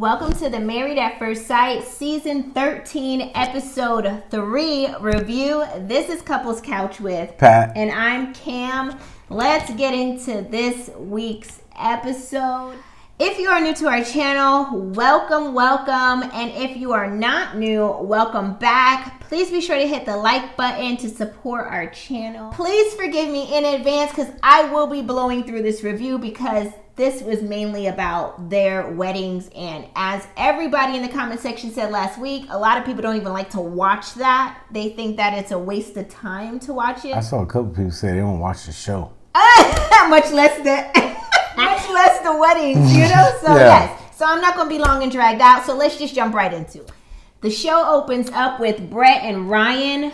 Welcome to the Married at First Sight Season 13, Episode 3 review. This is Couples Couch with Pat. And I'm Cam. Let's get into this week's episode. If you are new to our channel, welcome. And if you are not new, welcome back. Please be sure to hit the like button to support our channel. Please forgive me in advance because I will be blowing through this review because this was mainly about their weddings. And as everybody in the comment section said last week, a lot of people don't even like to watch that. They think that it's a waste of time to watch it. I saw a couple people say they don't watch the show. Much less the weddings, you know? So yes. So I'm not going to be long and dragged out. So let's just jump right into it. The show opens up with Brett and Ryan.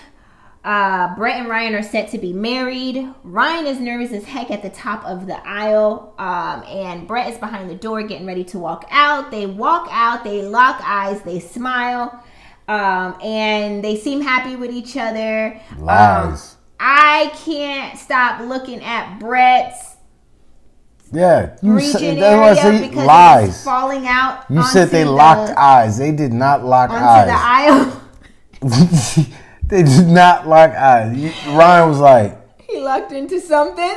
Brett and Ryan are set to be married. Ryan is nervous as heck at the top of the aisle. And Brett is behind the door getting ready to walk out. They walk out. They lock eyes. They smile. And they seem happy with each other. Lies. I can't stop looking at Brett's region area because lies. It's falling out. You said they locked eyes. They did not lock eyes. Onto the aisle. They did not lock eyes. Ryan was like, he locked into something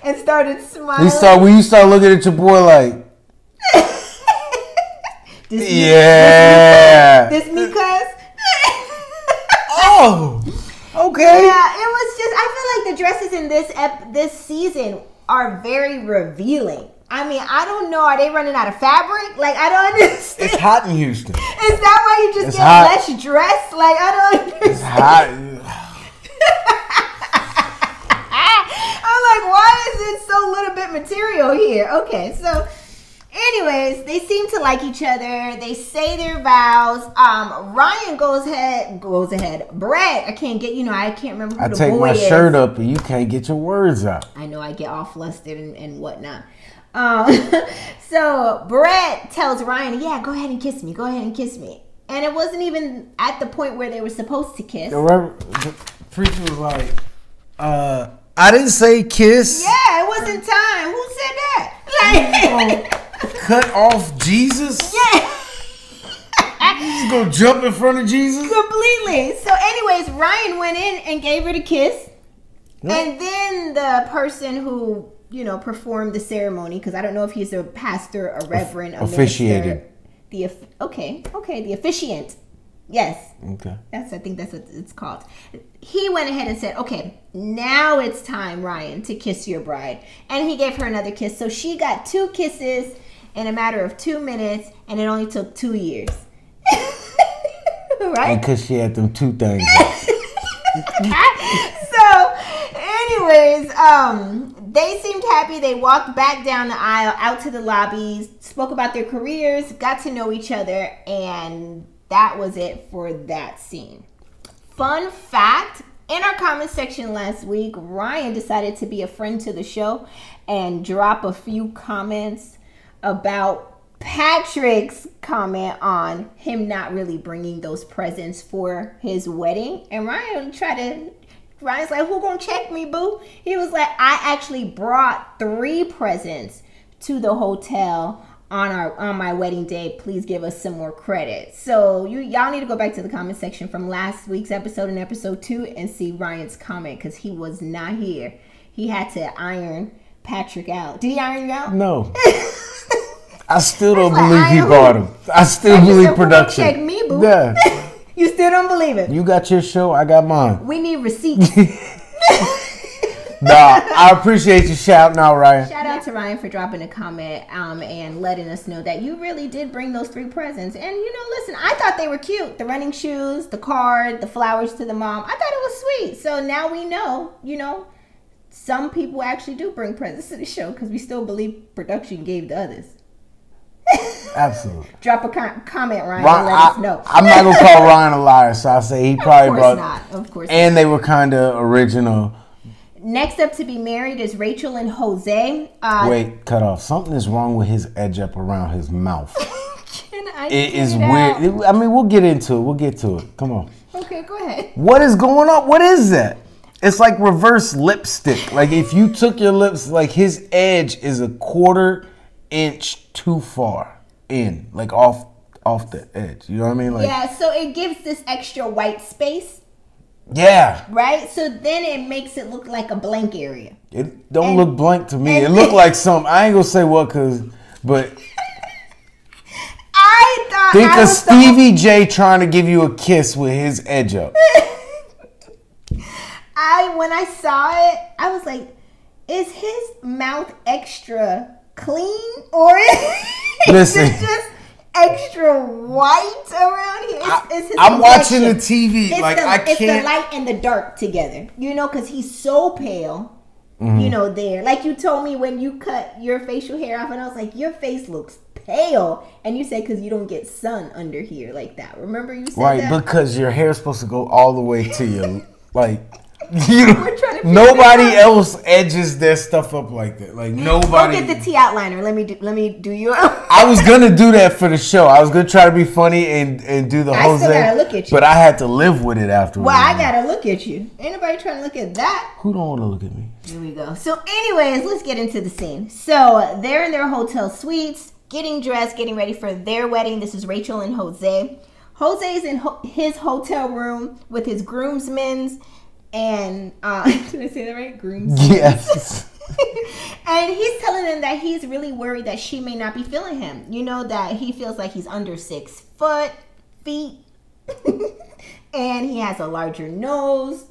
and started smiling. When you start looking at your boy like, this me cuz. Oh, okay. Yeah, it was just, I feel like the dresses in this season are very revealing. I mean, I don't know. Are they running out of fabric? Like, I don't understand. It's hot in Houston. Is that why you just get less dressed? Like, I don't understand. It's hot. I'm like, why is it so little bit material here? Okay, so anyways, they seem to like each other. They say their vows. Ryan goes ahead. Brett, I can't remember who the boy is. I take my shirt up and you can't get your words out. I know I get all flustered and whatnot. So Brett tells Ryan, yeah, go ahead and kiss me. And it wasn't even at the point where they were supposed to kiss. The preacher was like, I didn't say kiss. Yeah, it wasn't time. Who said that? Like, cut off Jesus? Yeah. He's gonna jump in front of Jesus? Completely. So anyways, Ryan went in and gave her the kiss. What? And then the person who, performed the ceremony, because I don't know if he's a pastor, a reverend, a officiated. Minister. The officiant. Yes. Okay. I think that's what it's called. He went ahead and said, okay, now it's time, Ryan, to kiss your bride. And he gave her another kiss. So she got 2 kisses in a matter of 2 minutes, and it only took 2 years. Right? Because she had them 2 things. So, anyways, they seemed happy. They walked back down the aisle out to the lobbies, spoke about their careers, got to know each other, and that was it for that scene. Fun fact, in our comment section last week, Ryan decided to be a friend to the show and drop a few comments about Patrick's comment on him not really bringing those presents for his wedding. And Ryan's like, who gonna check me, boo? He was like, I actually brought 3 presents to the hotel on my wedding day. Please give us some more credit. So y'all need to go back to the comment section from last week's episode and episode 2 and see Ryan's comment, because he was not here. He had to iron Patrick out. Did he iron you out? No. I still don't believe he bought him. I still believe production. Check me, boo. Yeah. You still don't believe it? You got your show, I got mine. We need receipts. Nah, I appreciate you shouting out, Ryan. Shout out to Ryan for dropping a comment and letting us know that you really did bring those 3 presents. And, listen, I thought they were cute. The running shoes, the card, the flowers to the mom. I thought it was sweet. So now we know, some people actually do bring presents to the show because we still believe production gave the others. Absolutely. Drop a comment, Ryan, and let us know. I'm not going to call Ryan a liar, so I'll say he probably brought... Of course not. And they were kind of original. Next up to be married is Rachel and Jose. Wait, cut off. Something is wrong with his edge up around his mouth. It is weird. I mean, we'll get into it. Come on. Okay, go ahead. What is going on? What is that? It's like reverse lipstick. Like if you took your lips, like his edge is a 1/4 inch too far. in, like off the edge. You know what I mean? Like, yeah, so it gives this extra white space. Yeah. Right? So then it makes it look like a blank area. It don't look blank to me. It looked like something. I ain't gonna say what, but I thought think of Stevie J trying to give you a kiss with his edge up. When I saw it, I was like, is his mouth extra clean or is it just extra white around here? I'm watching the TV. It's the light and the dark together. You know, because he's so pale. Mm-hmm. You know, there. Like you told me when you cut your facial hair off, and I was like, your face looks pale. And you said because you don't get sun under here like that. Remember you said that? Right, because your hair's supposed to go all the way to you. Like, nobody else edges their stuff up like that. Like, nobody. Go get the T outliner. Let me do you. I was gonna do that for the show. I was gonna try to be funny and do the Jose. I still gotta look at you. But I had to live with it afterwards. Well, I gotta look at you. Ain't nobody trying to look at that. Who don't want to look at me? Here we go. So, anyways, let's get into the scene. So they're in their hotel suites, getting dressed, getting ready for their wedding. This is Rachel and Jose. Jose's in his hotel room with his groomsmen. And did I say that right? Grooms. Yes. And he's telling them that he's really worried that she may not be feeling him. You know, that he feels like he's under 6 feet. And he has a larger nose.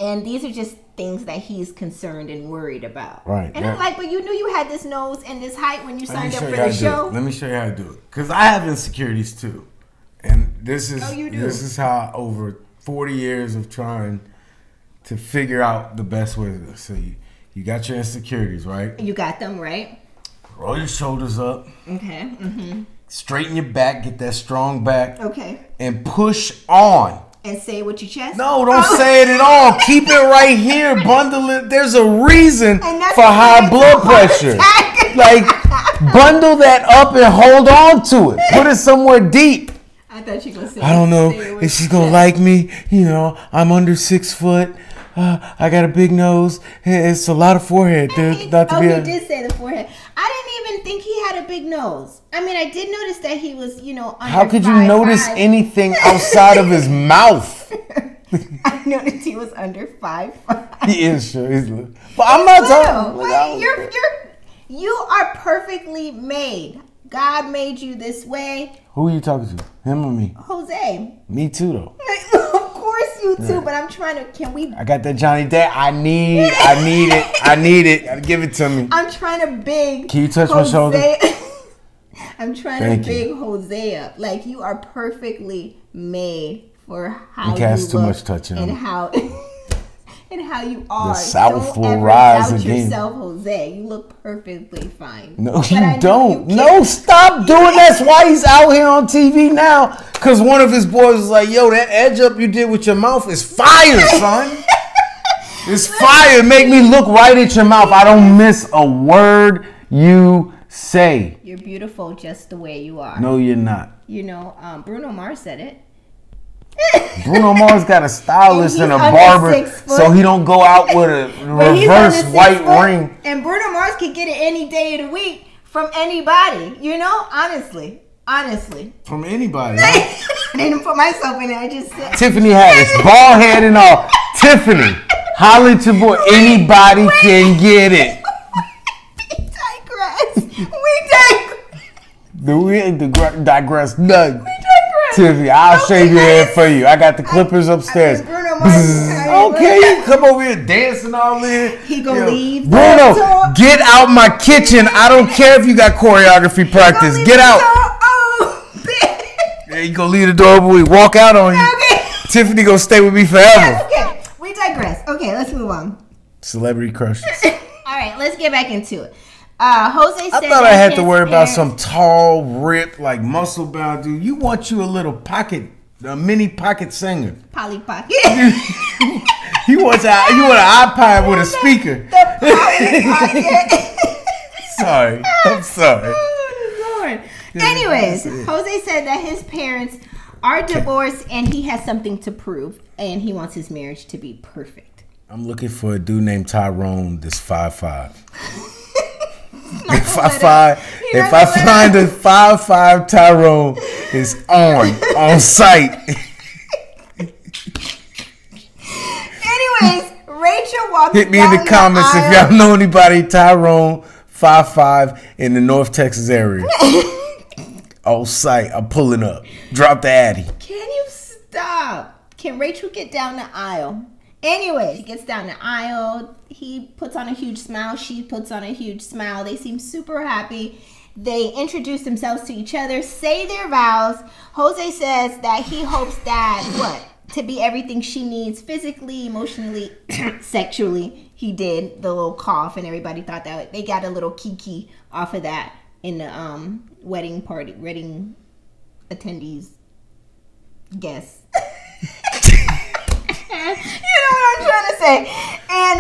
And these are just things that he's concerned and worried about. Right. And I'm like, but you knew you had this nose and this height when you signed up for the show. Let me show you how to do it. Because I have insecurities too. And this is how over 40 years of trying to figure out the best way to do it. So you got your insecurities, right? You got them, right? Roll your shoulders up. Okay. Mm-hmm. Straighten your back. Get that strong back. Okay. And push on. And say it with your chest? No, don't say it at all. Keep it right here. Bundle it. There's a reason for high blood pressure. Like, bundle that up and hold on to it. Put it somewhere deep. I thought you were going to say I don't know if she's going to like me. You know, I'm under 6 foot. I got a big nose. It's a lot of forehead. He did say the forehead. I didn't even think he had a big nose. I mean, I did notice that he was, you know, under How could you 5'5". notice anything outside of his mouth? I noticed he was under 5'5". He is sure. But I'm not talking. Wait, you are perfectly made. God made you this way. Who are you talking to? Him or me? Jose. Me too, though. Of course you too, but I'm trying to, I got that Johnny Depp. I need it. Gotta give it to me. I'm trying to big. Can you touch my shoulder? I'm trying to big Jose up. Like, you are perfectly made for how you look too much touching and him. how and how you are. The South don't will ever rise doubt again. yourself, Jose. You look perfectly fine. No, you don't. No, stop doing. That's why he's out here on TV now. Because one of his boys was like, "Yo, that edge up you did with your mouth is fire, son. It's fire. Make me look right at your mouth. I don't miss a word you say. You're beautiful just the way you are." No, you're not. You know, Bruno Mars said it. Bruno Mars got a stylist and a barber, so he don't go out with a reverse white ring. And Bruno Mars can get it any day of the week from anybody. You know, honestly. From anybody. I didn't put myself in it. I just said. Tiffany Haddish, bald head and all. Tiffany, holla at your boy. Anybody can get it. We digress. None. Tiffany, I'll shave your head for you. I got the clippers upstairs. Okay, come over here dancing all in. He gonna leave. Bruno, get out my kitchen. I don't care if you got choreography practice. Get out. Yeah, you gonna leave the door open. We walk out on you. Okay. Tiffany gonna stay with me forever. Okay, we digress. Okay, let's move on. Celebrity crushes. All right, let's get back into it. Jose said I thought I had to worry about some tall, ripped, like muscle bound dude. You want you a mini pocket singer. Polly Pocket. you want an iPod with a speaker. The Polly Pocket. Sorry, I'm sorry. Oh, Lord. Anyways, Jose said that his parents are divorced and he has something to prove, and he wants his marriage to be perfect. I'm looking for a dude named Tyrone that's 5'5". If I find a 5'5" Tyrone, it's on site. Anyways, Rachel walks. Hit me in the comments if y'all know anybody Tyrone 5'5" in the North Texas area. On site, I'm pulling up. Drop the Addy. Can you stop? Can Rachel get down the aisle? Anyway, she gets down the aisle. He puts on a huge smile. She puts on a huge smile. They seem super happy. They introduce themselves to each other, say their vows. Jose says that he hopes that, to be everything she needs physically, emotionally, sexually. He did the little cough, and everybody thought that they got a little kiki off of that in the wedding attendees guests. You know what I'm trying to say. And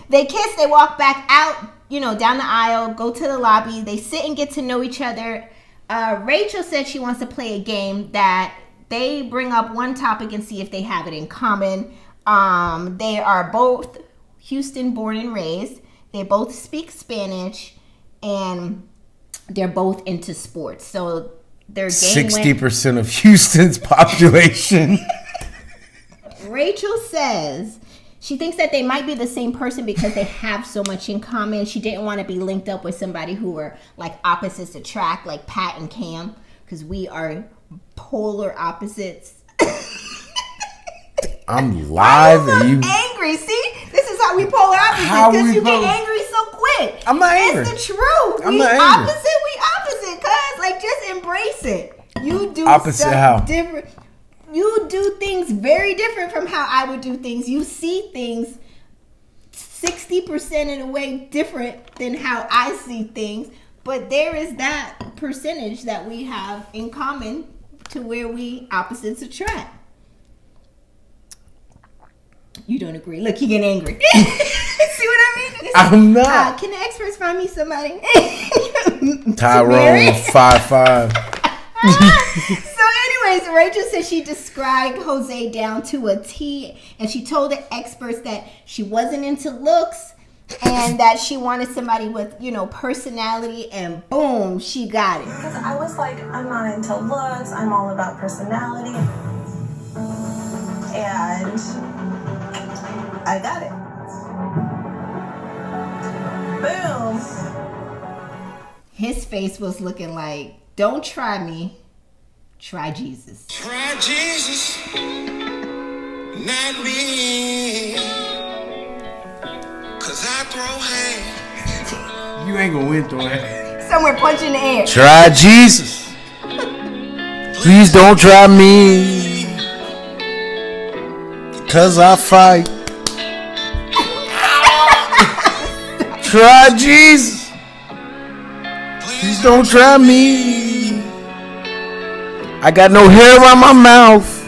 they kiss, they walk back out, down the aisle, go to the lobby. They sit and get to know each other. Rachel said she wants to play a game that they bring up one topic and see if they have it in common. They are both Houston born and raised. They both speak Spanish, and they're both into sports. So their game 60% of Houston's population. Rachel says she thinks that they might be the same person because they have so much in common. She didn't want to be linked up with somebody who were like opposites attract, like Pat and Cam, because we are polar opposites. I'm live and you angry. See, this is how we polar opposites, because you get angry so quick. I'm not angry. It's the truth. I'm we not angry. We opposite, cuz like just embrace it. You do opposite stuff how different. You do things very different from how I would do things. You see things 60% in a way different than how I see things. But there is that percentage that we have in common to where we opposites attract. You don't agree. Look, he getting angry. See what I mean? I'm not. Can the experts find me somebody? Tyrone 5'5". So anyways, Rachel said she described Jose down to a T, and she told the experts that she wasn't into looks and that she wanted somebody with, personality, and boom, she got it. Because I was like, I'm not into looks, I'm all about personality. And I got it. Boom. His face was looking like, don't try me, try Jesus. Try Jesus, not me. Cause I throw hands. You ain't gonna win through that. Somewhere punching the air. Try Jesus. Please don't try me. Cause I fight. Try Jesus. Please don't try me. I got no hair around my mouth.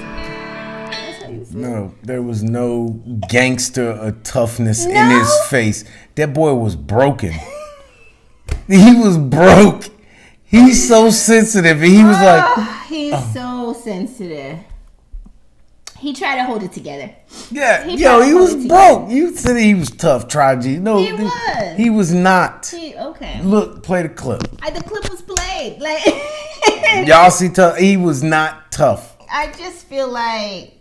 No, there was no gangster or toughness in his face. That boy was broken. He was broke. He's so sensitive. And he was like... He's so sensitive. He tried to hold it together. Yeah, he was broke. You said he was tough, Try G. No, he was. He was not. Okay. Look, play the clip. The clip was played. Like y'all see tough. He was not tough. I just feel like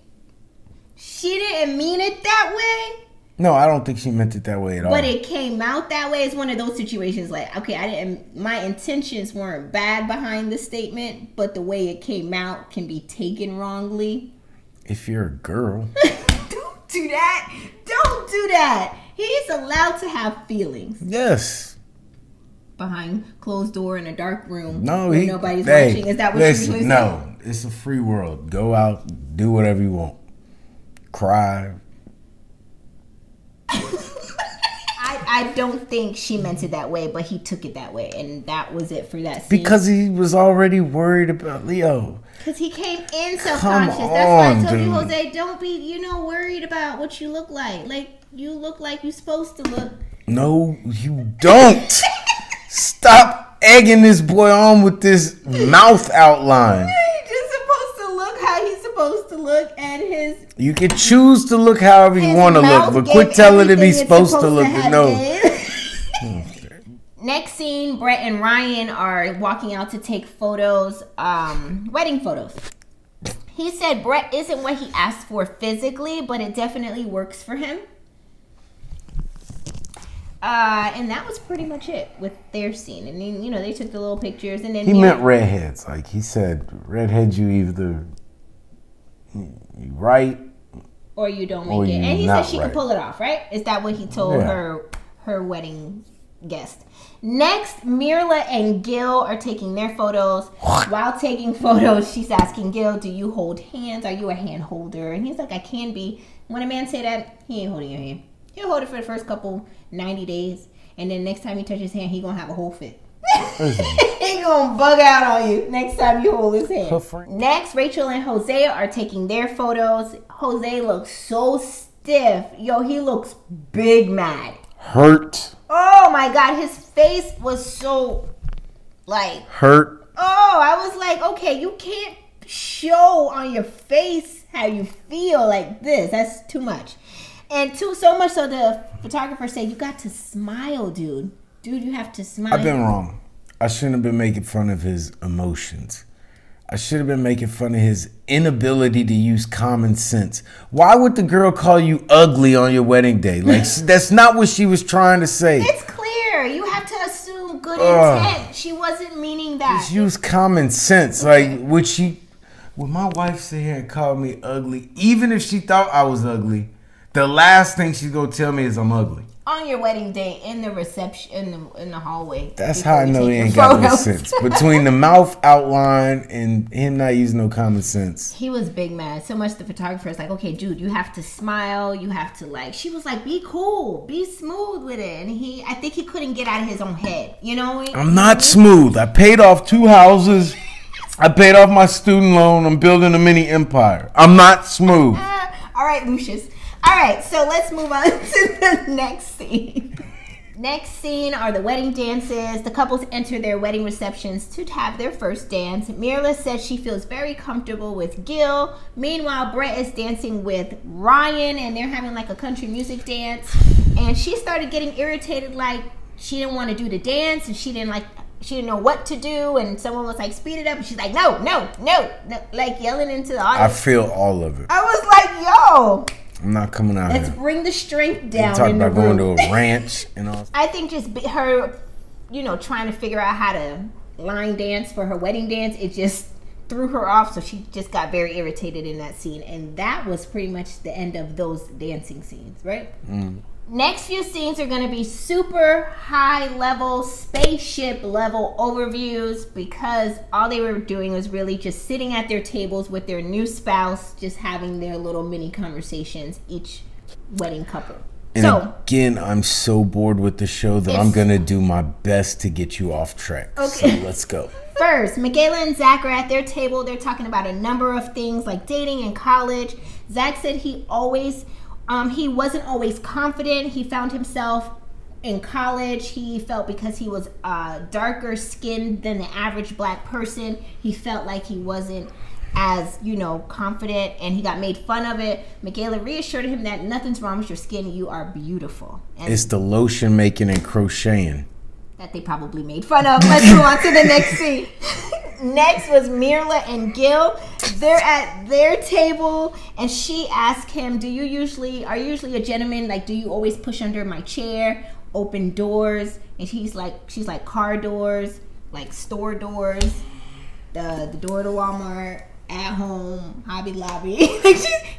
she didn't mean it that way. No, I don't think she meant it that way at all. But it came out that way. It's one of those situations like, okay, my intentions weren't bad behind the statement, but the way it came out can be taken wrongly. If you're a girl. Don't do that. Don't do that. He's allowed to have feelings. Yes. Behind closed door in a dark room. No, nobody's watching. Is that what you're saying? No, it's a free world. Go out, do whatever you want. Cry. I don't think she meant it that way, but he took it that way, and that was it for that scene. Because he was already worried about Leo. Because he came in self-conscious. That's why I told you, Jose, don't be, worried about what you look like. Like, you look like you're supposed to look. No, you don't. Stop egging this boy on with this mouth outline. He's just supposed to look how he's supposed to look, and his... You can choose to look however you want to look, but quit telling him he's supposed to look. No. Next scene, Brett and Ryan are walking out to take photos, wedding photos. He said Brett isn't what he asked for physically, but it definitely works for him. And that was pretty much it with their scene. And then, you know, they took the little pictures, and then he meant redheads. Like he said, redheads, you either you right or you don't make it. And he said she could pull it off, right? Is that what he told her wedding guest? Next, Mirla and Gil are taking their photos. While taking photos, she's asking Gil, do you hold hands? Are you a hand holder? And he's like, I can be. When a man say that, he ain't holding your hand. He'll hold it for the first couple 90 days. And then next time you touch his hand, he gonna have a whole fit. He gonna bug out on you next time you hold his hand. Next, Rachel and Jose are taking their photos. Jose looks so stiff. Yo, he looks big mad. Hurt. Oh my God, his face was so like hurt. Oh, I was like, okay, you can't show on your face how you feel like this. That's too much. And so much so the photographer said, you got to smile, dude. Dude, you have to smile. I've been wrong. I shouldn't have been making fun of his emotions. I should have been making fun of his inability to use common sense. Why would the girl call you ugly on your wedding day? Like, that's not what she was trying to say. It's clear. You have to assume good intent. She wasn't meaning that. Just use common sense. Like, would my wife sit here and call me ugly, even if she thought I was ugly, the last thing she's going to tell me is I'm ugly. On your wedding day, in the reception, in the hallway. That's how I know he ain't got no sense. Between the mouth outline and him not using no common sense. He was big mad. So much the photographer is like, okay, dude, you have to smile. You have to like, she was like, be cool. Be smooth with it. And I think he couldn't get out of his own head. You know? I'm not smooth. I paid off 2 houses. I paid off my student loan. I'm building a mini empire. I'm not smooth. All right, Lucious. All right, so let's move on to the next scene. Next scene are the wedding dances. The couples enter their wedding receptions to have their first dance. Mirla says she feels very comfortable with Gil. Meanwhile, Brett is dancing with Ryan, and they're having like a country music dance. And she started getting irritated, like she didn't want to do the dance, and she didn't know what to do. And someone was like, speed it up, and she's like, no, like yelling into the audience. I feel all of it. I was like, yo. I'm not coming out Let's here. bring the strength down. Talking about going to a ranch and all. I think just her, trying to figure out how to line dance for her wedding dance, it just threw her off. So she just got very irritated in that scene. And that was pretty much the end of those dancing scenes, right? Mm. Next few scenes are going to be super high level, spaceship level overviews, because all they were doing was really just sitting at their tables with their new spouse, just having their little mini conversations, each wedding couple. And again, I'm so bored with the show that I'm going to do my best to get you off track. Okay. So let's go. First, Michaela and Zach are at their table. They're talking about a number of things like dating and college. Zach said he wasn't always confident. He found himself in college. He felt because he was darker skinned than the average black person, he felt like he wasn't as, confident, and he got made fun of it. Michaela reassured him that nothing's wrong with your skin. You are beautiful. And it's the lotion making and crocheting that they probably made fun of. Let's move on to the next scene. Next was Mirla and Gil. They're at their table, and she asked him, are you usually a gentleman? Like, do you always push under my chair, open doors? And she's like, car doors, like store doors, the door to Walmart, at home, Hobby Lobby.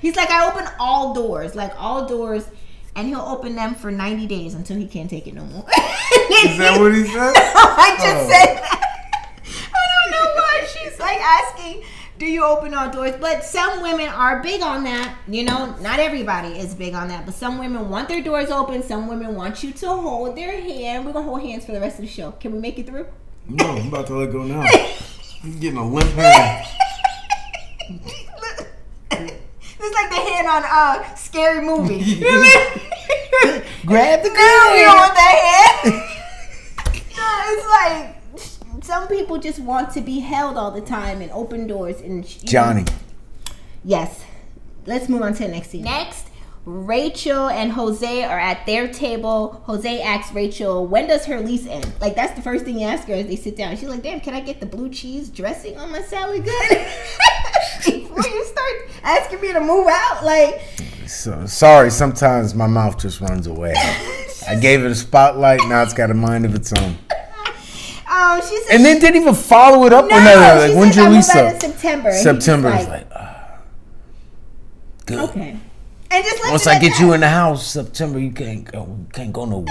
He's like, I open all doors, and he'll open them for 90 days until he can't take it no more. Is that what he said? I just said that. I don't know why she's like asking, do you open all doors? But some women are big on that. Not everybody is big on that, but some women want their doors open. Some women want you to hold their hand. We're going to hold hands for the rest of the show. Can we make it through? No, I'm about to let go now. I'm getting a limp hand. It's like the hand on Scary Movie. Grab the girl. You don't want that hand. No, it's like some people just want to be held all the time and open doors. And Johnny. Yes. Let's move on to the next scene. Next, Rachel and Jose are at their table. Jose asks Rachel, when does her lease end? Like, that's the first thing he asks her as they sit down. She's like, damn, can I get the blue cheese dressing on my salad good? Before you start asking me to move out, like. So sorry, sometimes my mouth just runs away. I gave it a spotlight, now it's got a mind of its own. She said, and then didn't even follow it up with no, like, when's your lease up? In September. September is like, good. Okay. And just once I get you in the house, September, you can't go nowhere.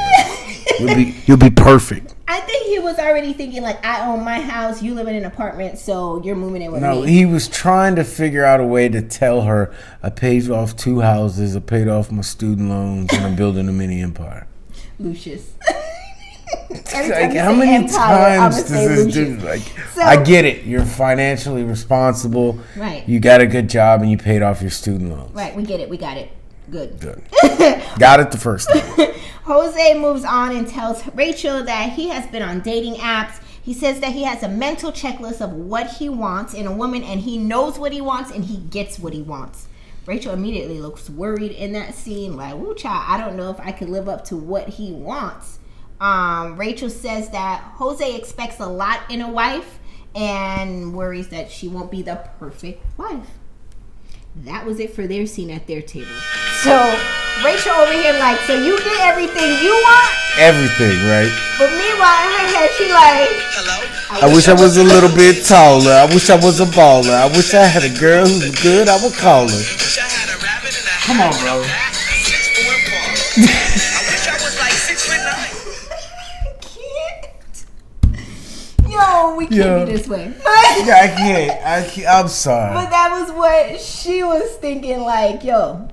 You'll be perfect. I think he was already thinking like, I own my house, you live in an apartment, so you're moving in with me. No, he was trying to figure out a way to tell her, I paid off 2 houses, I paid off my student loans, and I'm building a mini empire. Lucius. Like, how many times does this dude, like, so, I get it, you're financially responsible, right? You got a good job and you paid off your student loans, right? We get it, we got it. Good. Got it the first time. Jose moves on and tells Rachel that he has been on dating apps. He says that he has a mental checklist of what he wants in a woman, and he knows what he wants and he gets what he wants. Rachel immediately looks worried in that scene, like, "Ooh, child, I don't know if I could live up to what he wants." Rachel says that Jose expects a lot in a wife and worries that she won't be the perfect wife. That was it for their scene at their table. So Rachel over here like, so you get everything you want? Everything, right? But meanwhile in her head she like, Hello? I wish I was a little bit taller. I wish I was a baller. I wish I had a girl who was good, I would call her. Come on, bro. Yo, we can't be this way. Yeah, I can't. I'm sorry. But that was what she was thinking, like, yo.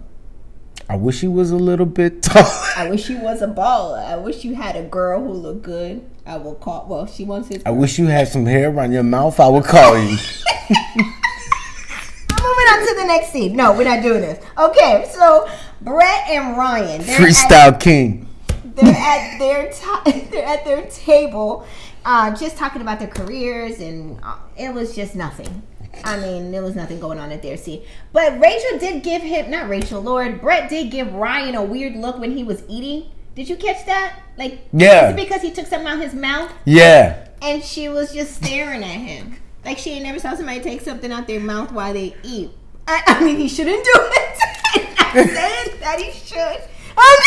I wish he was a little bit taller. I wish he was a baller. I wish you had a girl who looked good. I will call. Well, she wants his girl. I wish you had some hair around your mouth. I would call you. I'm moving on to the next scene. No, we're not doing this. Okay, so Brett and Ryan. Freestyle king. They're at their table. Just talking about their careers, and it was just nothing. I mean, there was nothing going on at their scene. But Rachel did give him, not Rachel, Lord, Brett did give Ryan a weird look when he was eating. Did you catch that? Like, yeah. Is it because he took something out of his mouth? Yeah. And she was just staring at him. Like, she ain't never saw somebody take something out their mouth while they eat. I mean, he shouldn't do it. I'm saying that he should. I'm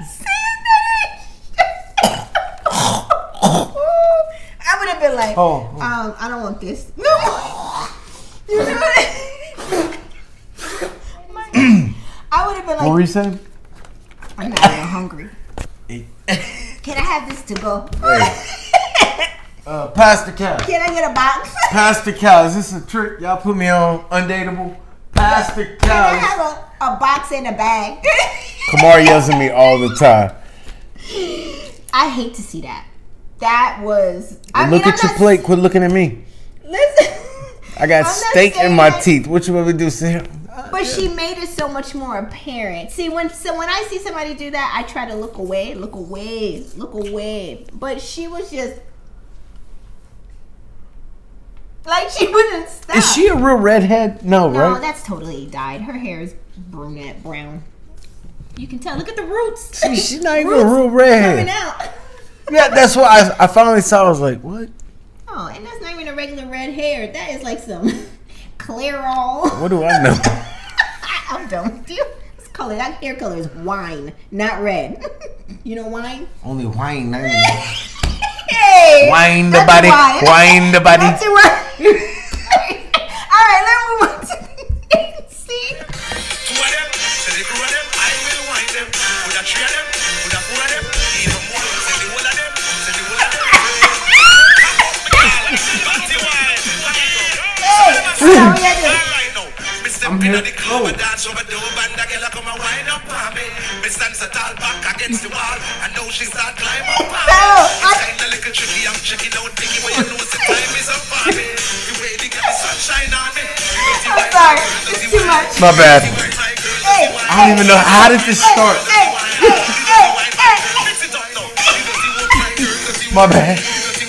saying that he should. I would have been like, I don't want this. No. You know what? I would have been like, what were you saying? I'm not even hungry. Can I have this to go? Pass the cow. Can I get a box? Pass the cow. Is this a trick? Y'all put me on Undateable? Pass the cow. Can I have a box in a bag? Kamar yells at me all the time. I hate to see that. That was. Look at your plate. Quit looking at me. Listen. I got steak in my teeth. What you want me to do, Sam? But she made it so much more apparent. See, when I see somebody do that, I try to look away. But she was just like, she wouldn't stop. Is she a real redhead? No, right? No, that's totally dyed. Her hair is brunette brown. You can tell. Look at the roots. She's not even a real redhead. Coming out. Yeah, that's why I finally saw. I was like, what? Oh, and that's not even a regular red hair. That is like some Clairol. What do I know? I'm done with you. This color, that hair color is wine, not red. You know wine? Only wine. Hey, wine the body. Wine the body. That's it. All right, let's move on to the next scene. I'm here. Oh. I'm sorry. It's too much. My bad. Hey, I don't even know, how did this start? My bad.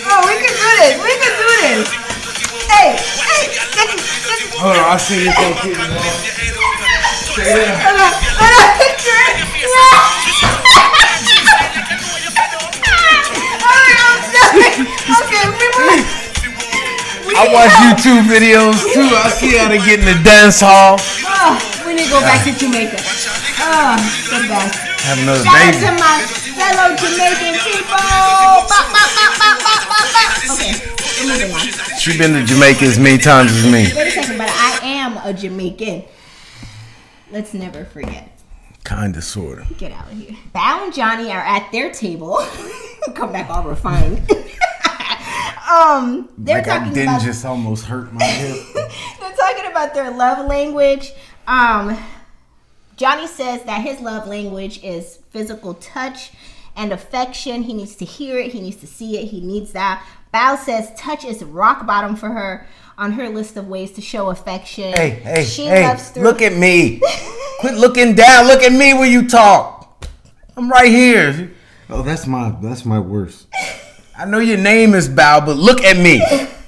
Oh, we can do this. We can do this. Hey. Hold on, I'll see this little kid. I watch YouTube videos too. I see how they get in the dance hall. We need to go back to Jamaica. The best. Have another Shout baby. out to my fellow Jamaican people. Okay, we're moving on. She been to Jamaica as many times as me. Wait a second, but I am a Jamaican. Let's never forget. Kinda, sorta. Get out of here. Bao and Johnny are at their table. Come back all refined. They're Like I talking didn't about. just almost hurt my hip. They're talking about their love language. Johnny says that his love language is physical touch and affection. He needs to hear it. He needs to see it. He needs that. Bao says touch is rock bottom for her on her list of ways to show affection. Hey, look at me. Quit looking down. Look at me when you talk. I'm right here. Oh, that's my worst. I know your name is Bao, but look at me.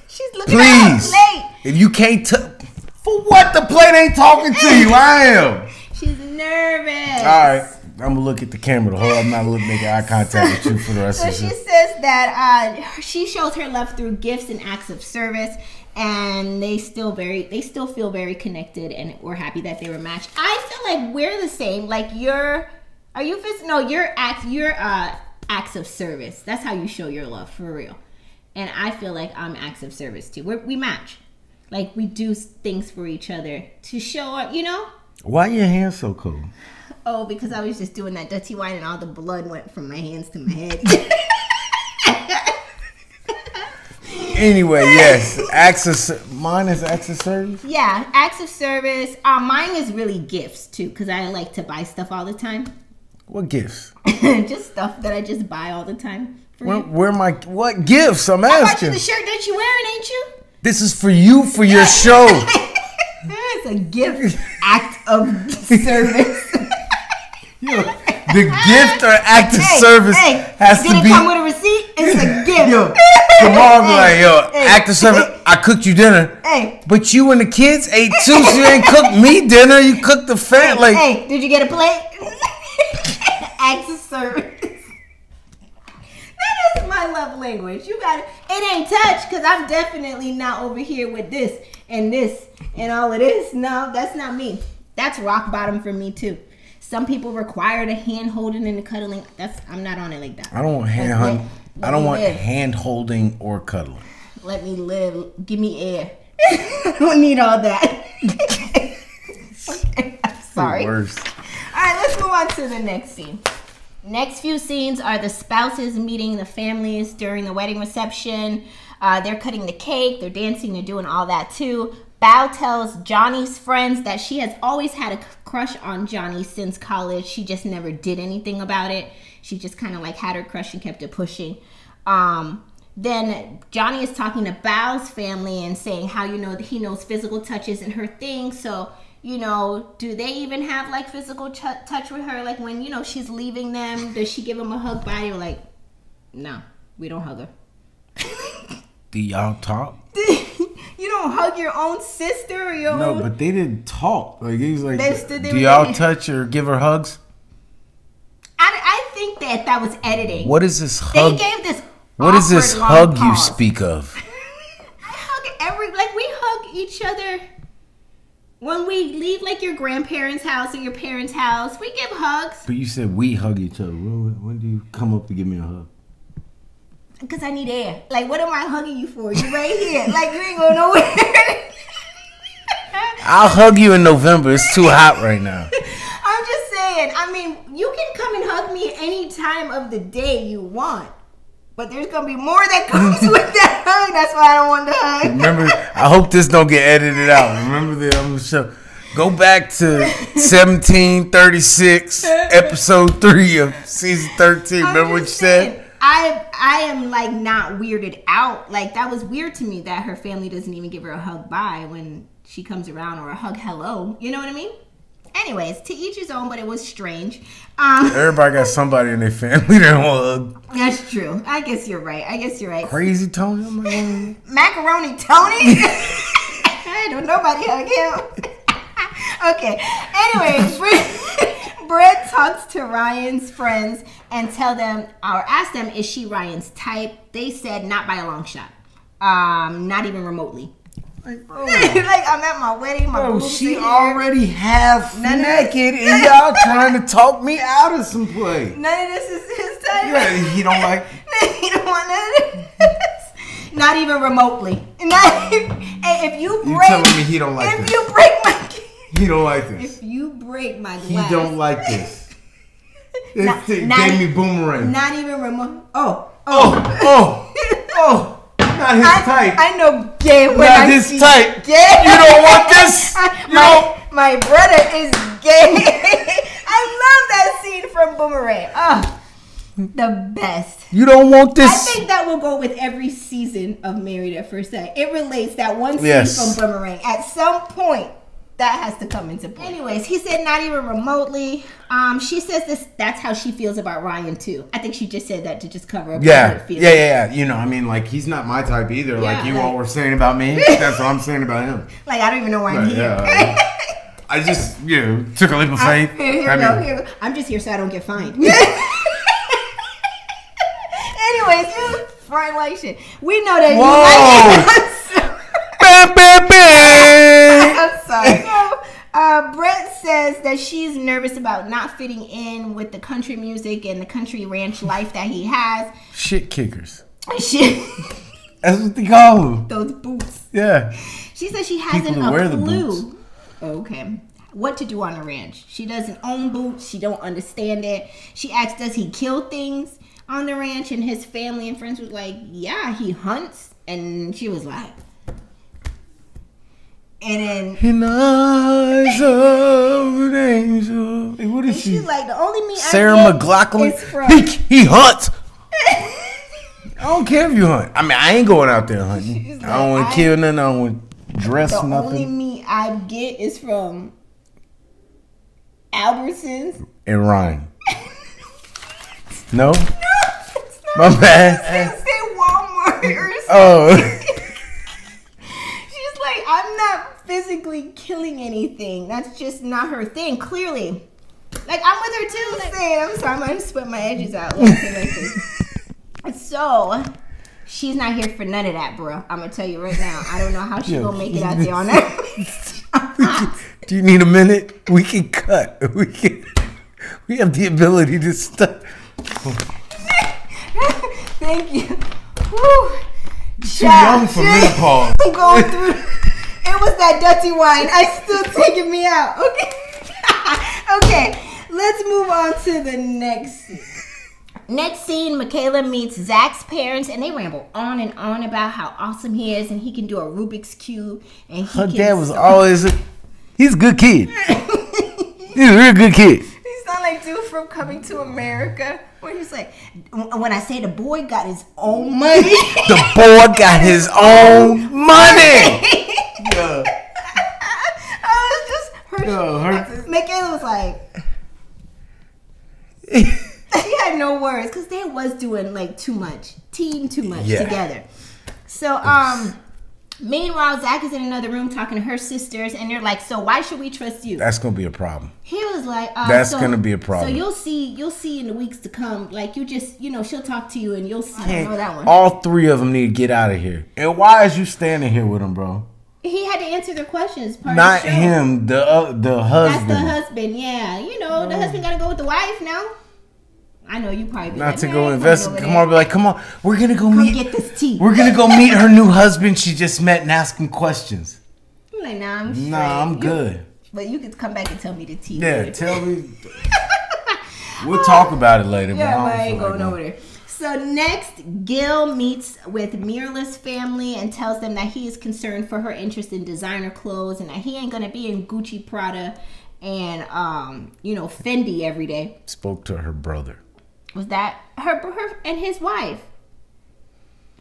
She's looking Please. at her plate. If you can't for what? The plate ain't talking to you. I am. She's nervous. All right. I'm gonna look at the camera the whole. I'm not making eye contact with you for the rest of the So she show. says that she shows her love through gifts and acts of service, and they still feel very connected, and we're happy that they were matched. I feel like we're the same. Like your acts of service. That's how you show your love for real. And I feel like I'm acts of service too. We match. Like we do things for each other to show up. You know. Why your hands so cold? Oh, because I was just doing that dirty wine and all the blood went from my hands to my head. Anyway, yes. Mine is acts of service? Yeah, acts of service. Mine is really gifts too, because I like to buy stuff all the time. What gifts? Just stuff that I just buy all the time. For you. What gifts? I'm I bought you asking. the shirt that you wearing, ain't you? This is for you, for your show. It's a gift act of service. The gift or act of service has to Did it be. come with a receipt? It's a gift. Yo, tomorrow be like, yo, act of service. I cooked you dinner. Hey. But you and the kids ate too, so you ain't cooked me dinner. You cooked the fat. Like, Hey, did you get a plate? Acts of service. That is my love language. You got it. It ain't touch, because I'm definitely not over here with this and all of this. No, that's not me. That's rock bottom for me too. Some people require the hand holding and the cuddling. I'm not on it like that. I don't want hand holding or cuddling. Let me live. Give me air. I don't need all that. Okay, I'm sorry. Worst. All right, let's move on to the next scene. Next few scenes are the spouses meeting the families during the wedding reception. They're cutting the cake. They're dancing. They're doing all that too. Bao tells Johnny's friends that she has always had a crush on Johnny since college. She just never did anything about it. She just kind of like had her crush and kept it pushing. Then Johnny is talking to Bao's family and saying how, he knows physical touch isn't her thing. So, do they even have like physical touch with her? Like when, she's leaving them, does she give them a hug by? You're like, no, we don't hug her. Do y'all talk? You don't hug your own sister or your No, own... but they didn't talk. Like he's like, They do y'all touch or give her hugs? I think that was editing. What is this hug? They gave this. What is this awkward hug long you pause. speak of? I hug we hug each other when we leave like your grandparents' house or your parents' house. We give hugs. But you said we hug each other. When do you come up to give me a hug? Because I need air. Like, what am I hugging you for? You're right here. Like, you ain't going nowhere. I'll hug you in November. It's too hot right now. I'm just saying. I mean, you can come and hug me any time of the day you want. But there's going to be more that comes with that hug. That's why I don't want the hug. Remember, I hope this don't get edited out. Remember the show. Go back to 1736, episode 3 of season 13. Remember what you said? I am like not weirded out. Like that was weird to me that her family doesn't even give her a hug bye when she comes around or a hug hello. You know what I mean? Anyways, to each his own, but it was strange. Everybody got somebody in their family that want hug. That's true. I guess you're right. Crazy Tony. I'm like, Macaroni Tony. I don't nobody hug him. Okay. Anyway, Brett talks to Ryan's friends and ask them, is she Ryan's type? They said not by a long shot. Not even remotely. Like I'm at my wedding, my boobs she are already half naked, and y'all trying to talk me out of some play. None of this is his type. Yeah, he don't like. He don't want none of this. Not even remotely. If you telling me he don't like this? If you break my, he don't like this. If you break my glass, he don't like this. It gave me boomerang. Not even remote. Oh. Not his type. I know gay when not I his see type. Gay. You don't want this. My brother is gay. I love that scene from Boomerang. The best. You don't want this. I think that will go with every season of Married at First Sight. It relates that one scene from Boomerang. At some point, that has to come into play. Anyways, he said not even remotely. She says that's how she feels about Ryan too. I think she just said that to just cover up her feelings. Yeah. You know, I mean, like, he's not my type either. Yeah, like you all were saying about me. That's what I'm saying about him. Like, I don't even know why I'm here. Yeah, I just, took a leap of faith. Here we go. I'm just here so I don't get fined. Anyways, Brian like shit. We know that I'm sorry. So, Brett says that she's nervous about not fitting in with the country music and the country ranch life that he has. Shit kickers. Shit. That's what they call them. Those boots. Yeah. She says she hasn't a clue. Okay. What to do on a ranch. She doesn't own boots. She don't understand it. She asks, does he kill things on the ranch? And his family and friends was like, yeah, he hunts. And she was like, and then in the eyes of an angel. Hey, what is she? She's like, the only meat Sarah I get McLachlan. is from He hunts. I don't care if you hunt. I mean, I ain't going out there hunting. I don't want to kill nothing. I don't want to dress nothing. The only meat I get is from Albertsons and Ryan. No? No, it's not. My bad. She say Walmart or something. Oh. She's like, I'm not physically killing anything. That's just not her thing. Clearly. Like, I'm with her too. Like, I'm sorry, I'm going to split my edges out. Like this. So, she's not here for none of that, bro. I'm going to tell you right now. I don't know how she's going to make it out there on that. Do you need a minute? We can cut. We have the ability to stop. Thank you. Woo. Too young for menopause. I'm going through. It was that dirty wine. It's still taking me out. Okay. Okay. Let's move on to the next scene. Next scene, Michaela meets Zach's parents, and they ramble on and on about how awesome he is, and he can do a Rubik's Cube. And her dad was always he's a good kid. He's a real good kid. He sound like dude from Coming to America, where he's like, when I say the boy got his own money. The boy got his own money. Yeah. I was just her. Michaela was like. She had no words because they was doing like too much together. So meanwhile, Zach is in another room talking to her sisters, and they're like, so why should we trust you? That's gonna be a problem. He was like, that's gonna be a problem. So you'll see in the weeks to come. Like, you just, she'll talk to you and you'll see. I know that one. All three of them need to get out of here. And why is you standing here with them, bro? He had to answer their questions. Not him, the husband. That's the husband. Yeah, the husband gotta go with the wife now. I know you probably be not like, to go investigate. Come on, be like, come on, we're gonna go meet. Get this tea. We're gonna go meet her new husband she just met and ask him questions. I'm like, nah, I'm straight. Nah, I'm good. But you could come back and tell me the tea. Yeah, tell me. We'll talk about it later. Yeah, but I ain't going over there. So next, Gil meets with Mirla's family and tells them that he is concerned for her interest in designer clothes and that he ain't gonna be in Gucci, Prada, and Fendi every day. Spoke to her brother. Was that her and his wife,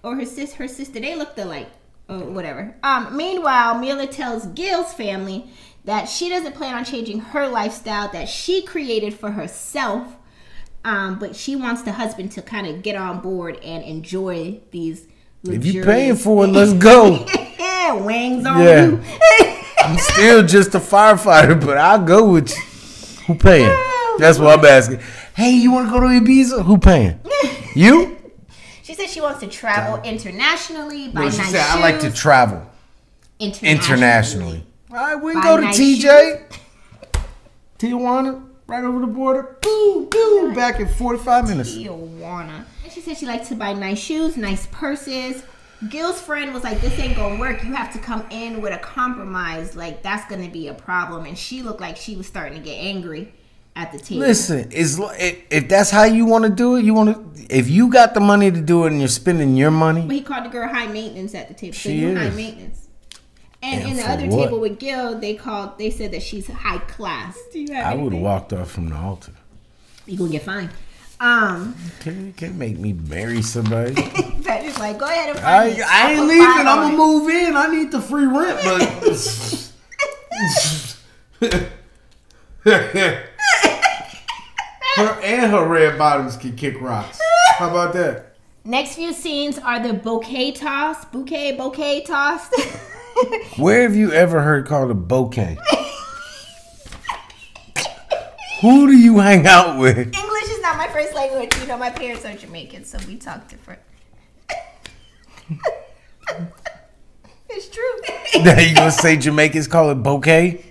or her sister? They looked alike. Whatever. Meanwhile, Mirla tells Gil's family that she doesn't plan on changing her lifestyle that she created for herself, but she wants the husband to kind of get on board and enjoy these luxurious. If you paying for it, let's go. Yeah, wings on you. I'm still just a firefighter, but I'll go with you. Who paying? That's what I'm asking. Hey, you want to go to Ibiza? Who paying? You? She said she wants to travel internationally. Buy No, she nice said, shoes. I like to travel internationally. All right, we can go to nice TJ. Tijuana, right over the border. Boom, boom, back in 45 minutes. Tijuana. And she said she likes to buy nice shoes, nice purses. Gil's friend was like, this ain't gonna work. You have to come in with a compromise. Like, that's gonna be a problem. And she looked like she was starting to get angry at the table. Listen, if that's how you want to do it, if you got the money to do it and you're spending your money. But he called the girl high maintenance at the table. So She you is. high maintenance. And in the for other what? table with Gil, they said that she's high class. Do you have I would have anything? walked off from the altar. You gonna get fined. Can't make me marry somebody. Patrick's like, go ahead and find it. I I'll ain't put leaving. 5 I'm on gonna it. move in. I need the free rent, but her red bottoms can kick rocks. How about that? Next few scenes are the bouquet toss. Bouquet toss. Where have you ever heard called a bouquet? Who do you hang out with? English is not my first language. You know, my parents are Jamaican, so we talk different. It's true. Now you gonna say Jamaicans call it bouquet?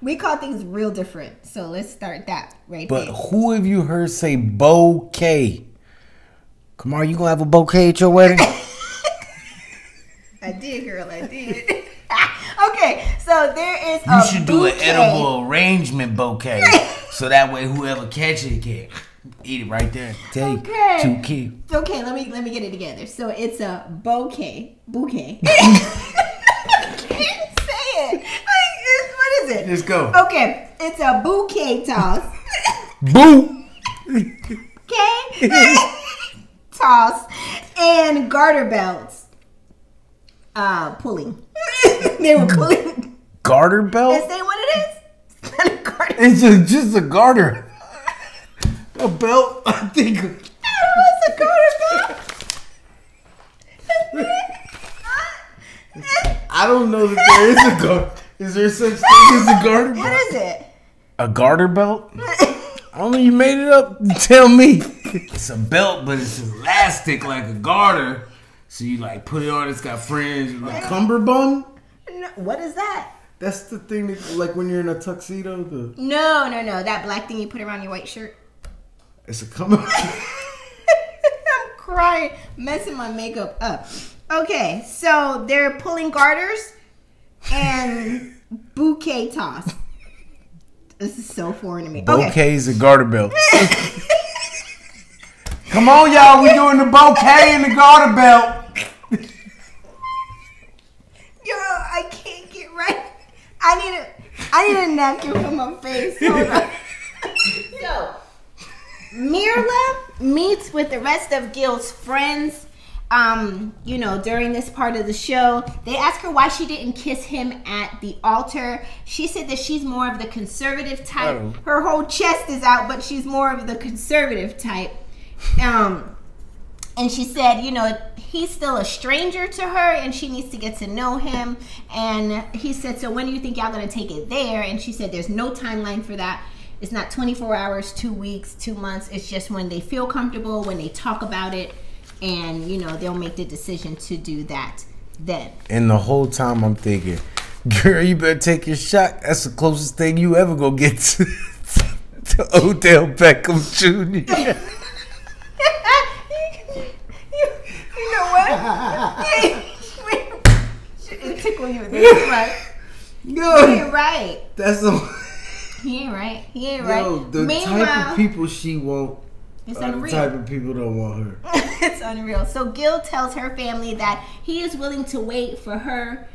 We call things real different. So let's start that right But there. who have you heard say bouquet? Come on, you gonna have a bouquet at your wedding? I did, girl. I did. Okay, so there is You a should do an bouquet. edible arrangement bouquet, so that way whoever catch it can eat it right there. Take Okay. 2 kids. Okay, let me get it together. So it's a bouquet. I can't say it. What is it? Let's go. Okay, it's a bouquet toss. Boo. Okay. Toss and garter belts. Pulling. They were pulling. Garter belt? Is that what it is? It's not a garter. It's just a garter. A belt? I think. It's a garter belt. I don't know that there is a garter. Is there such thing as a garter belt? What is it? A garter belt? I don't know. You made it up. Tell me. It's a belt, but it's elastic like a garter. So you like put it on. It's got fringe. Like cummerbund. No, what is that? That's the thing that, like when you're in a tuxedo. No. That black thing you put around your white shirt. It's a cummerbund. I'm crying, messing my makeup up. Okay, so they're pulling garters and bouquet toss. This is so foreign to me. Okay. Bouquets and garter belts. Come on, y'all. We doing the bouquet and the garter belt. Yo, I can't get right. I need a napkin for my face. Hold on. So, Mirla meets with the rest of Gil's friends. During this part of the show, they ask her why she didn't kiss him at the altar. She said that she's more of the conservative type. Oh. Her whole chest is out, but she's more of the conservative type. And she said, he's still a stranger to her and she needs to get to know him. And he said, so when do you think y'all gonna take it there? And she said, there's no timeline for that. It's not 24 hours, 2 weeks, 2 months. It's just when they feel comfortable, when they talk about it, and they'll make the decision to do that then. And the whole time I'm thinking, girl, you better take your shot. That's the closest thing you ever gonna get to Odell Beckham Jr. You know what? It tickle you. That's right. Yo, He ain't right. that's the He ain't right. He ain't right. yo, the Meanwhile, type of people she want. it's Are the unreal. type of people don't want her. It's unreal. So Gil tells her family that he is willing to wait for her,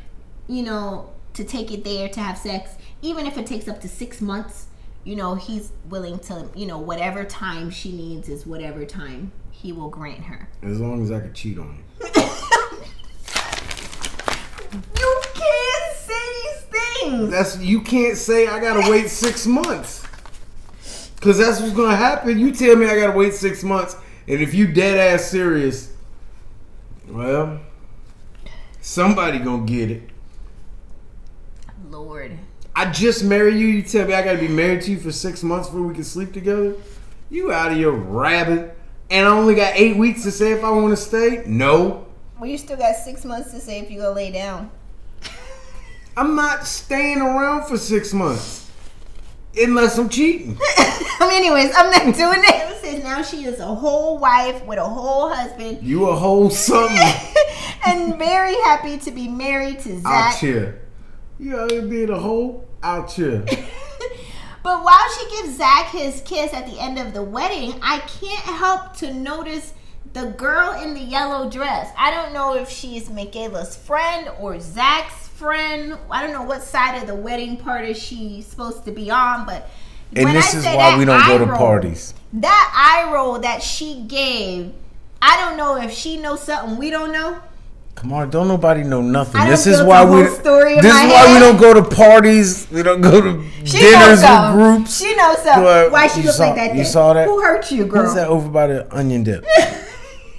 to take it there to have sex, even if it takes up to 6 months. He's willing to, whatever time she needs is whatever time he will grant her. As long as I can cheat on you. You can't say these things. You can't say I gotta wait 6 months. Cause that's what's gonna happen. You tell me I gotta wait 6 months, and if you dead ass serious, well, somebody gonna get it. Lord. I just married you. You tell me I gotta be married to you for 6 months before we can sleep together? You out of your rabbit. And I only got 8 weeks to say if I want to stay? No. Well, you still got 6 months to say if you go lay down. I'm not staying around for 6 months. Unless I'm cheating. Anyways, I'm not doing that. It says now she is a whole wife with a whole husband. You a whole something. And very happy to be married to Zach. Out here. You out here being a whole out here. But while she gives Zach his kiss at the end of the wedding, I can't help to notice the girl in the yellow dress. I don't know if she's Michaela's friend or Zach's friend. I don't know what side of the wedding party she's supposed to be on, but and this is why we don't go to parties. That eye roll that she gave, I don't know if she knows something we don't know. Come on, don't nobody know nothing. This is why we don't go to parties. We don't go to dinners with groups. She knows something. Why she look like that? You saw that? Who hurt you, girl? Who's that over by the onion dip?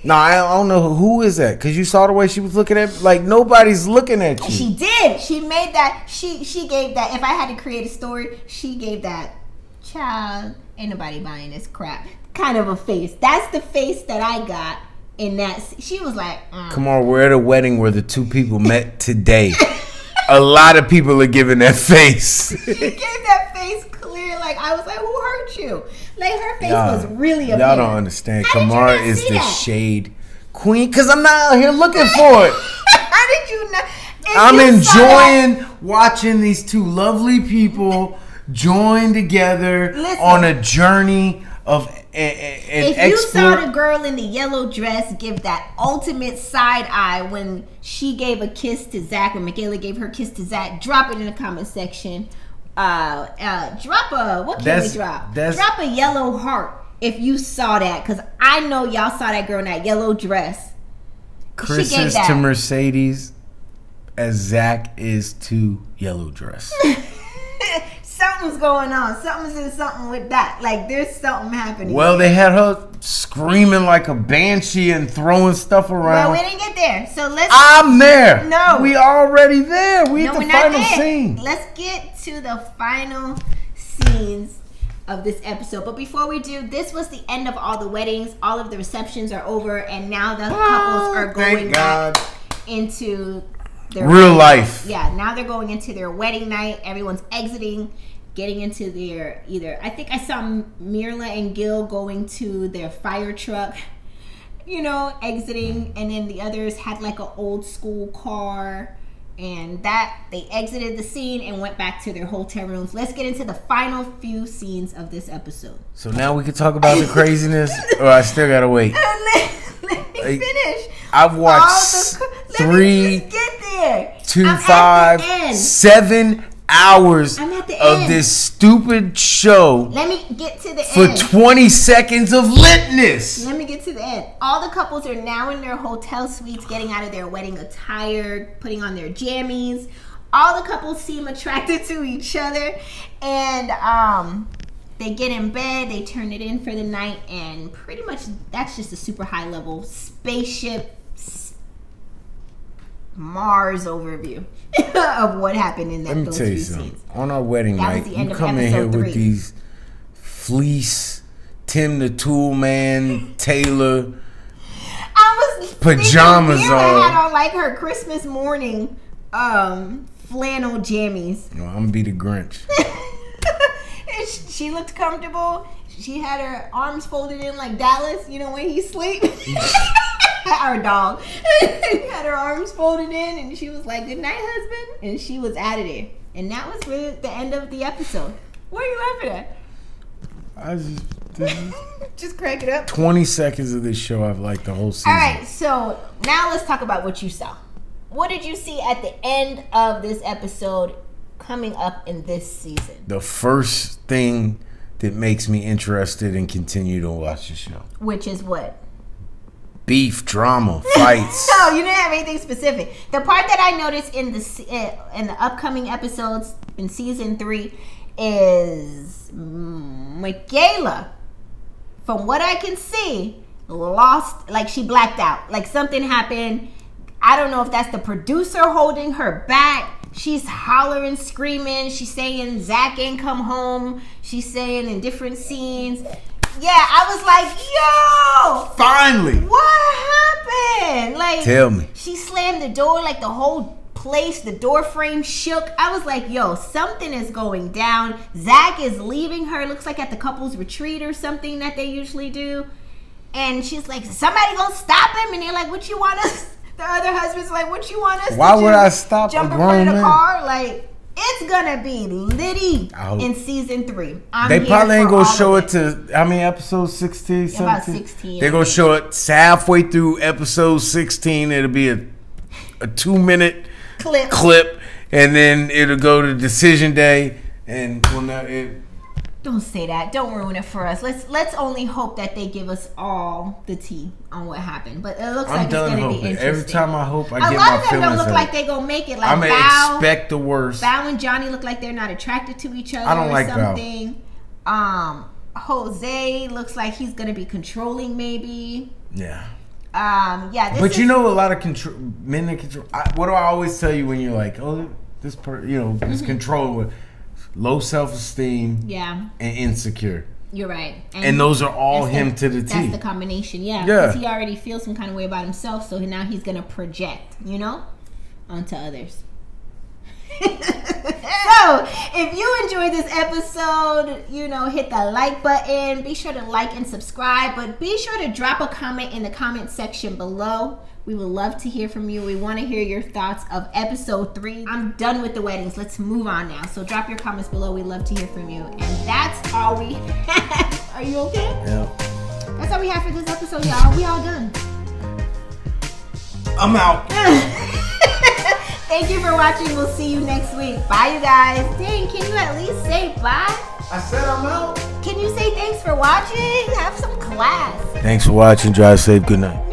No, I don't know who is that, because you saw the way she was looking at me. Like, nobody's looking at you. She did. She made that. She gave that. If I had to create a story, she gave that. Child, ain't nobody buying this crap. Kind of a face. That's the face that I got in that. She was like, Come on, we're at a wedding where the two people met today. A lot of people are giving that face. She gave that face clear. Like, I was like, who hurt you? Like, her face was really a Y'all don't understand. Kamara is the shade queen, because I'm not out here looking for it. How did you not? I'm enjoying watching these two lovely people join together on a journey of if you saw the girl in the yellow dress give that ultimate side eye when she gave a kiss to Zach, when Michaela gave her kiss to Zach, drop it in the comment section. Drop a yellow heart if you saw that, because I know y'all saw that girl in that yellow dress. Chris is to Mercedes as Zach is to yellow dress. Something's going on. Something's in something with that. Like, there's something happening. Well, they had her screaming like a banshee and throwing stuff around. Well, we didn't get there. So let's... I'm there. No. We already there. We at the final scene. Let's get to the final scenes of this episode. But before we do, this was the end of all the weddings. All of the receptions are over. And now the couples are going back into... real life. Yeah, now they're going into their wedding night. Everyone's exiting, getting into their I think I saw Mirla and Gil going to their fire truck, exiting, and then the others had like an old school car, and that they exited the scene and went back to their hotel rooms. Let's get into the final few scenes of this episode. So now we can talk about the craziness, or I still gotta wait. Let me finish. I've watched 7 hours of this stupid show. Let me get to the end. For 20 seconds of litness. Let me get to the end. All the couples are now in their hotel suites, getting out of their wedding attire, putting on their jammies. All the couples seem attracted to each other, and they get in bed, they turn it in for the night, and pretty much that's just a super high level spaceship Mars overview of what happened in that. Let me tell you something. Scenes. On our wedding night, you come in here with these fleece, Tim the Tool Man, Taylor pajamas on. I had on like her Christmas morning flannel jammies. No, I'm gonna be the Grinch. She looked comfortable. She had her arms folded in like Dallas, when he sleeps. Our dog had her arms folded in, and she was like, "Good night, husband," and she was out of there. And that was really the end of the episode. What are you laughing at? Just crack it up. 20 seconds of this show I've liked the whole season. All right, so now let's talk about what you saw. What did you see at the end of this episode coming up in this season? The first thing that makes me interested and continue to watch the show. Which is what? Beef, drama, fights. No, you didn't have anything specific. The part that I noticed in the upcoming episodes in season 3 is Michaela, from what I can see, lost, like she blacked out. Like something happened. I don't know if that's the producer holding her back. She's hollering, screaming. She's saying Zach ain't come home. She's saying in different scenes. Yeah, I was like, yo! Finally! What happened? Like, tell me. She slammed the door, like the whole place, the door frame shook. I was like, yo, something is going down. Zach is leaving her, looks like at the couple's retreat or something that they usually do. And she's like, somebody gonna stop him? And they're like, what you want us? The other husband's like, what you want us to do? Why would I stop jump in front of the car? Like, it's gonna be litty in season 3. They probably ain't gonna show it to how many episodes? 16, 17? About 16. They're gonna show it halfway through episode 16. It'll be a 2-minute clip, and then it'll go to decision day. And don't say that. Don't ruin it for us. Let's only hope that they give us all the tea on what happened. But it looks like it's gonna be interesting. Every time I hope, I get my feelings. A lot of them don't look like they gonna make it. Like I'm gonna expect the worst. Val and Johnny look like they're not attracted to each other. I don't like something. Jose looks like he's gonna be controlling, maybe. Yeah. Yeah. But you know, a lot of men that control. What do I always tell you when you're like, oh, this this control with low self-esteem, and insecure. You're right, and those are all him to the T. That's the combination, because he already feels some kind of way about himself, so now he's gonna project, onto others. So, if you enjoyed this episode, hit the like button. Be sure to like and subscribe, but be sure to drop a comment in the comment section below. We would love to hear from you. We want to hear your thoughts of episode 3. I'm done with the weddings. Let's move on now. So drop your comments below. We'd love to hear from you. And that's all we have. Are you okay? Yeah. That's all we have for this episode, y'all. We all done. I'm out. Thank you for watching. We'll see you next week. Bye, you guys. Dang, can you at least say bye? I said I'm out. Can you say thanks for watching? Have some class. Thanks for watching. Drive safe. Good night.